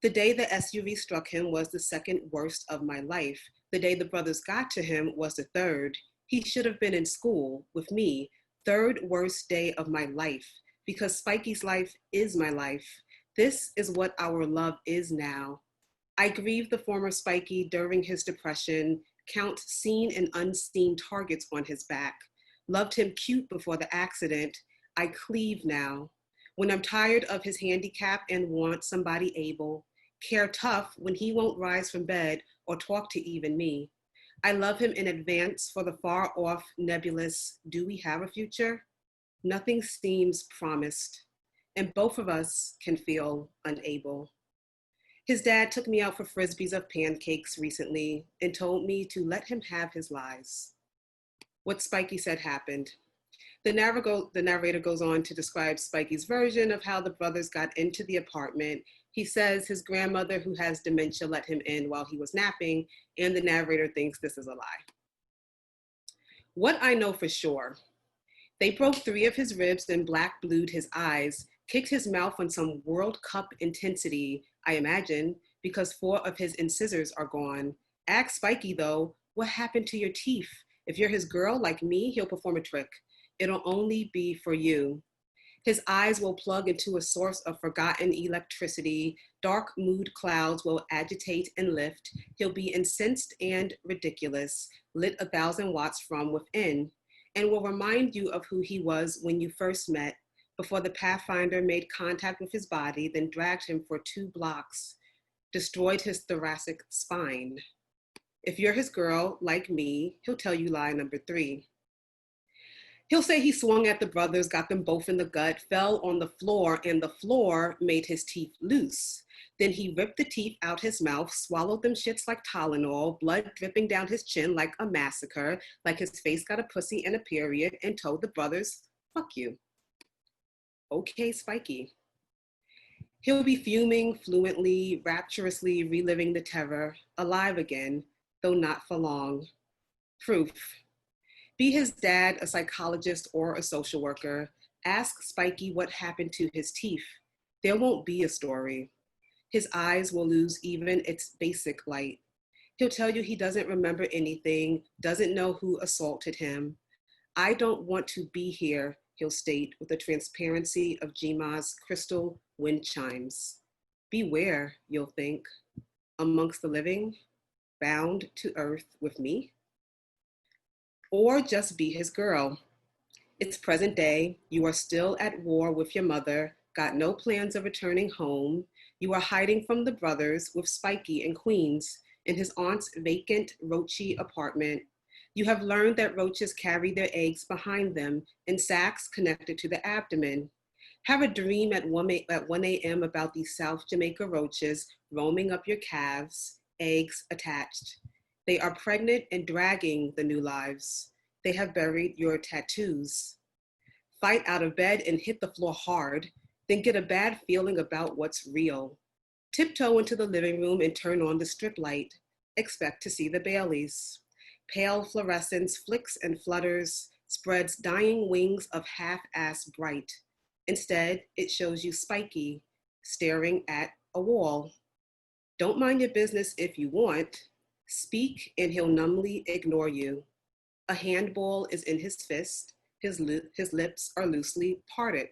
J: The day the SUV struck him was the second worst of my life. The day the brothers got to him was the third. He should have been in school with me. Third worst day of my life because Spiky's life is my life. This is what our love is now. I grieve the former Spiky during his depression, count seen and unseen targets on his back. Loved him cute before the accident. I cleave now. When I'm tired of his handicap and want somebody able. Care tough when he won't rise from bed or talk to even me. I love him in advance for the far off nebulous, do we have a future? Nothing seems promised, and both of us can feel unable. His dad took me out for frisbees of pancakes recently and told me to let him have his lies. What Spiky said happened. The narrator goes on to describe Spiky's version of how the brothers got into the apartment. He says his grandmother, who has dementia, let him in while he was napping, and the narrator thinks this is a lie. What I know for sure, they broke 3 of his ribs and black blued his eyes, kicked his mouth on some World Cup intensity, I imagine, because 4 of his incisors are gone. Ask Spiky though, what happened to your teeth? If you're his girl like me, he'll perform a trick. It'll only be for you. His eyes will plug into a source of forgotten electricity. Dark mood clouds will agitate and lift. He'll be incensed and ridiculous, lit 1,000 watts from within, and will remind you of who he was when you first met, before the Pathfinder made contact with his body, then dragged him for 2 blocks, destroyed his thoracic spine. If you're his girl, like me, he'll tell you lie number 3. He'll say he swung at the brothers, got them both in the gut, fell on the floor, and the floor made his teeth loose. Then he ripped the teeth out his mouth, swallowed them shits like Tylenol, blood dripping down his chin like a massacre, like his face got a pussy and a period, and told the brothers, fuck you. Okay, Spiky. He'll be fuming fluently, rapturously reliving the terror, alive again, though not for long. Proof. Be his dad, a psychologist, or a social worker. Ask Spiky what happened to his teeth. There won't be a story. His eyes will lose even its basic light. He'll tell you he doesn't remember anything, doesn't know who assaulted him. I don't want to be here, he'll state with the transparency of Jima's crystal wind chimes. Beware, you'll think, amongst the living, bound to earth with me? Or just be his girl. It's present day, you are still at war with your mother, got no plans of returning home. You are hiding from the brothers with Spiky in Queens in his aunt's vacant, roachy apartment. You have learned that roaches carry their eggs behind them in sacs connected to the abdomen. Have a dream at 1 a.m. about these South Jamaica roaches roaming up your calves, eggs attached. They are pregnant and dragging the new lives. They have buried your tattoos. Fight out of bed and hit the floor hard, then get a bad feeling about what's real. Tiptoe into the living room and turn on the strip light. Expect to see the Baileys. Pale fluorescence flicks and flutters, spreads dying wings of half-ass bright. Instead, it shows you Spiky, staring at a wall. Don't mind your business if you want. Speak and he'll numbly ignore you. A handball is in his fist. His lips are loosely parted.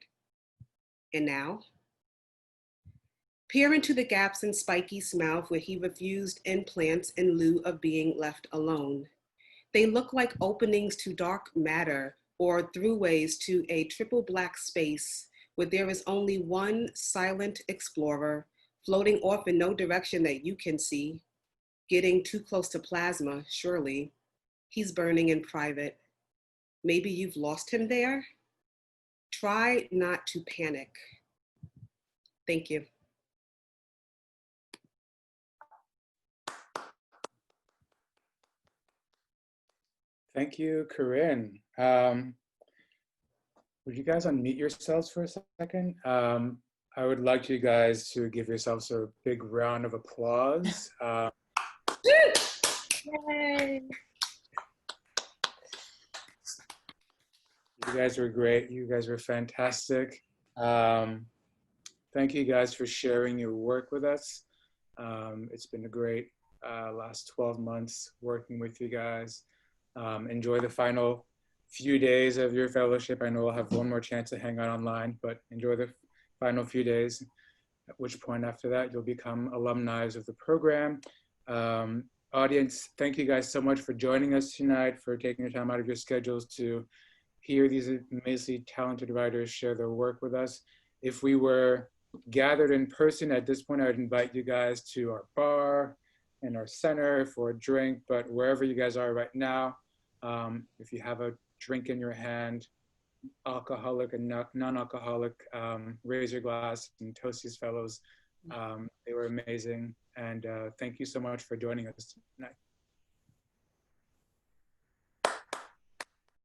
J: And now? Peer into the gaps in Spikey's mouth where he refused implants in lieu of being left alone. They look like openings to dark matter or throughways to a triple black space where there is only one silent explorer floating off in no direction that you can see, getting too close to plasma, surely. He's burning in private. Maybe you've lost him there? Try not to panic. Thank you.
A: Thank you, Corinne. Would you guys unmute yourselves for a second? I would like you guys to give yourselves a big round of applause.
B: Yay.
A: You guys were great. You guys were fantastic. Thank you guys for sharing your work with us. It's been a great last 12 months working with you guys. Enjoy the final few days of your fellowship. I know I'll have one more chance to hang out online, but enjoy the final few days, at which point after that, you'll become alumni of the program. Audience, thank you guys so much for joining us tonight, for taking your time out of your schedules to hear these amazingly talented writers share their work with us. If we were gathered in person at this point, I would invite you guys to our bar and our center for a drink, but wherever you guys are right now, if you have a drink in your hand, alcoholic and non-alcoholic, raise your glass and toast these fellows. They were amazing. And thank you so much for joining us tonight.